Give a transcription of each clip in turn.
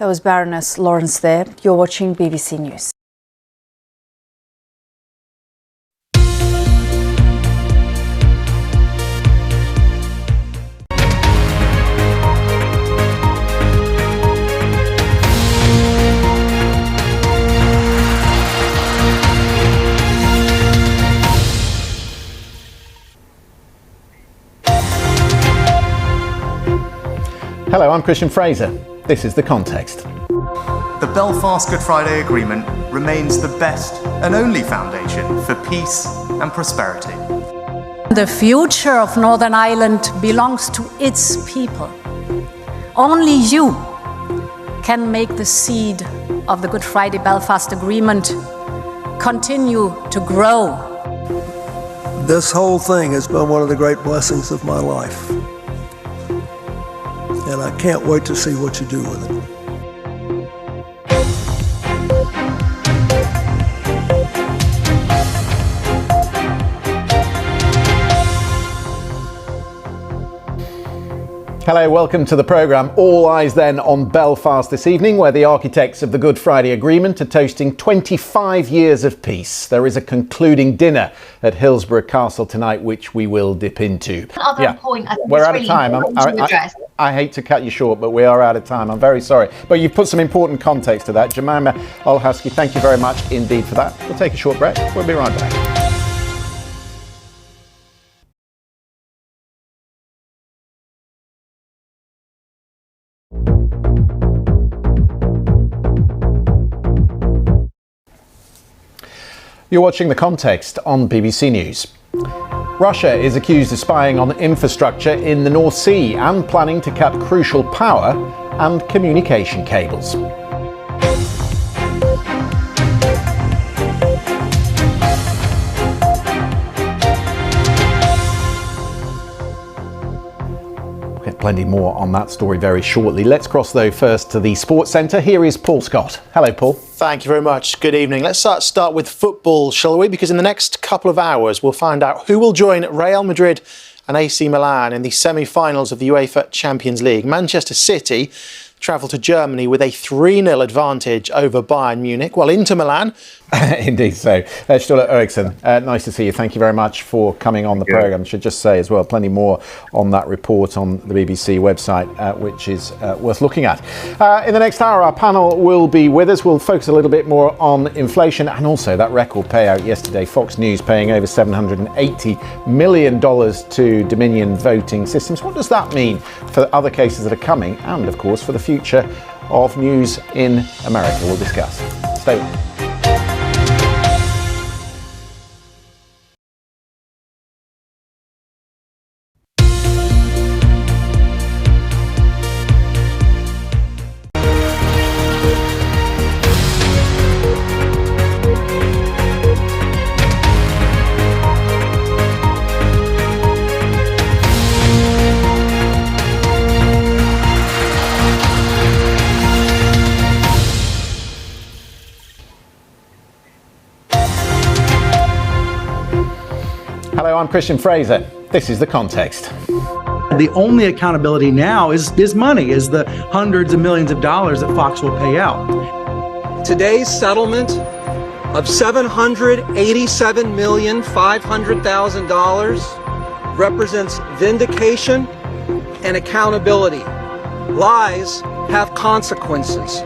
That was Baroness Lawrence there. You're watching BBC News. Hello, I'm Christian Fraser. This is The Context. The Belfast Good Friday Agreement remains the best and only foundation for peace and prosperity. The future of Northern Ireland belongs to its people. Only you can make the seed of the Good Friday Belfast Agreement continue to grow. This whole thing has been one of the great blessings of my life. And I can't wait to see what you do with it. Hello, welcome to the programme. All eyes then on Belfast this evening, where the architects of the Good Friday Agreement are toasting 25 years of peace. There is a concluding dinner at Hillsborough Castle tonight, which we will dip into. Other point, I think we're out really of time. I hate to cut you short, but we are out of time. I'm very sorry. But you've put some important context to that. Jemima Olhowski, thank you very much indeed for that. We'll take a short break. We'll be right back. You're watching The Context on BBC News. Russia is accused of spying on infrastructure in the North Sea and planning to cut crucial power and communication cables. We'll get plenty more on that story very shortly. Let's cross though first to the Sports Centre. Here is Paul Scott. Hello, Paul. Thank you very much. Good evening. Let's start with football, shall we? Because in the next couple of hours, we'll find out who will join Real Madrid and AC Milan in the semi-finals of the UEFA Champions League. Manchester City travel to Germany with a 3-0 advantage over Bayern Munich, while Inter Milan... Indeed so. Sturla Eriksson, nice to see you. Thank you very much for coming on the programme. Should just say as well, plenty more on that report on the BBC website, which is worth looking at. In the next hour, our panel will be with us. We'll focus a little bit more on inflation and also that record payout yesterday. Fox News paying over $780 million to Dominion Voting Systems. What does that mean for other cases that are coming and, of course, for the future of news in America? We'll discuss. Stay with me. Hello, I'm Christian Fraser. This is The Context. The only accountability now is money, is the hundreds of millions of dollars that Fox will pay out. Today's settlement of $787,500,000 represents vindication and accountability. Lies have consequences.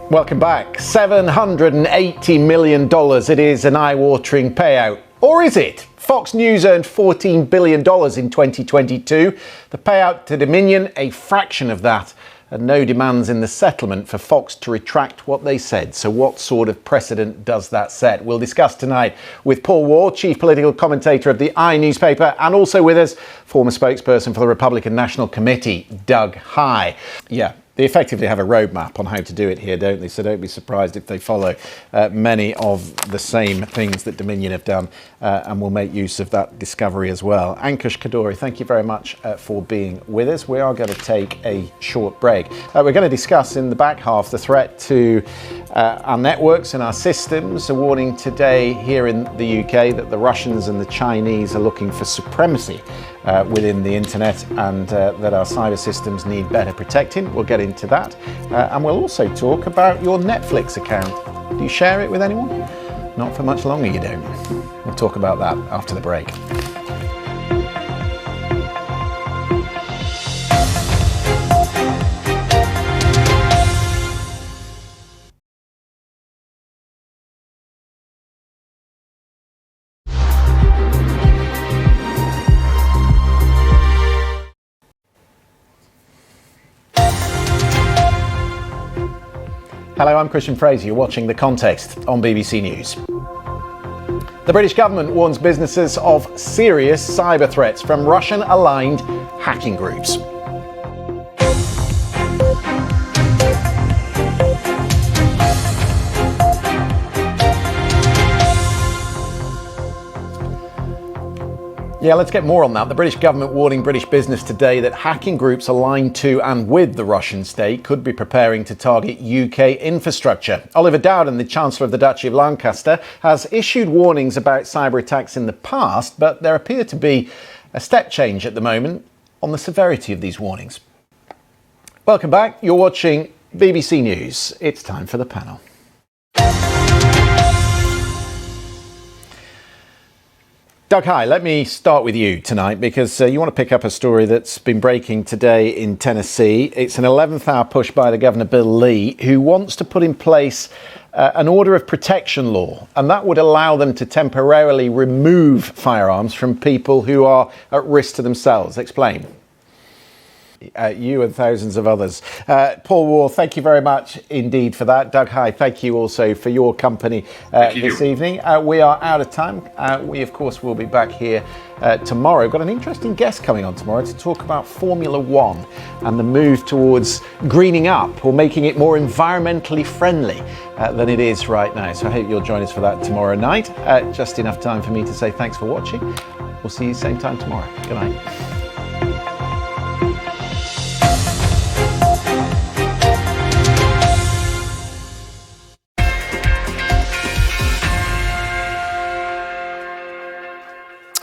Welcome back. $780 million. It is an eye-watering payout. Or is it? Fox News earned $14 billion in 2022. The payout to Dominion, a fraction of that. And no demands in the settlement for Fox to retract what they said. So what sort of precedent does that set? We'll discuss tonight with Paul Ward, chief political commentator of the I newspaper, and also with us, former spokesperson for the Republican National Committee, Doug High. Yeah, They effectively have a roadmap on how to do it here, don't they? So don't be surprised if they follow many of the same things that Dominion have done and will make use of that discovery as well. Ankush Kaduri, thank you very much for being with us. We are going to take a short break. We're going to discuss in the back half the threat to our networks and our systems. A warning today here in the UK that the Russians and the Chinese are looking for supremacy within the internet, and that our cyber systems need better protecting. We'll get into that. And we'll also talk about your Netflix account. Do you share it with anyone? Not for much longer, you don't. We'll talk about that after the break. Hello, I'm Christian Fraser. You're watching The Context on BBC News. The British government warns businesses of serious cyber threats from Russian-aligned hacking groups. Yeah, let's get more on that. The British government warning British business today that hacking groups aligned to and with the Russian state could be preparing to target UK infrastructure. Oliver Dowden, the Chancellor of the Duchy of Lancaster, has issued warnings about cyber attacks in the past, but there appear to be a step change at the moment on the severity of these warnings. Welcome back. You're watching BBC News. It's time for the panel. Doug, hi. Let me start with you tonight because you want to pick up a story that's been breaking today in Tennessee. It's an 11th hour push by the Governor Bill Lee, who wants to put in place an order of protection law, and that would allow them to temporarily remove firearms from people who are at risk to themselves. Explain. You and thousands of others. Paul Wall, thank you very much indeed for that. Doug, hi, thank you also for your company this evening. We are out of time. We, of course, will be back here tomorrow. Got an interesting guest coming on tomorrow to talk about Formula One and the move towards greening up or making it more environmentally friendly than it is right now. So I hope you'll join us for that tomorrow night. Just enough time for me to say thanks for watching. We'll see you same time tomorrow. Good night.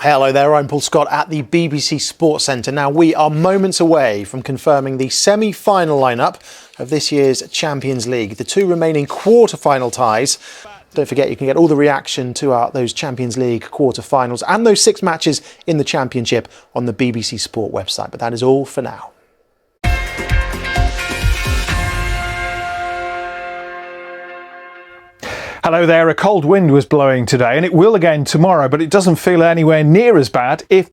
Hello there, I'm Paul Scott at the BBC Sports Centre. Now, we are moments away from confirming the semi-final lineup of this year's Champions League. The two remaining quarter-final ties. Don't forget, you can get all the reaction to those Champions League quarter-finals and those 6 matches in the Championship on the BBC Sport website. But that is all for now. Hello there. A cold wind was blowing today, and it will again tomorrow, but it doesn't feel anywhere near as bad if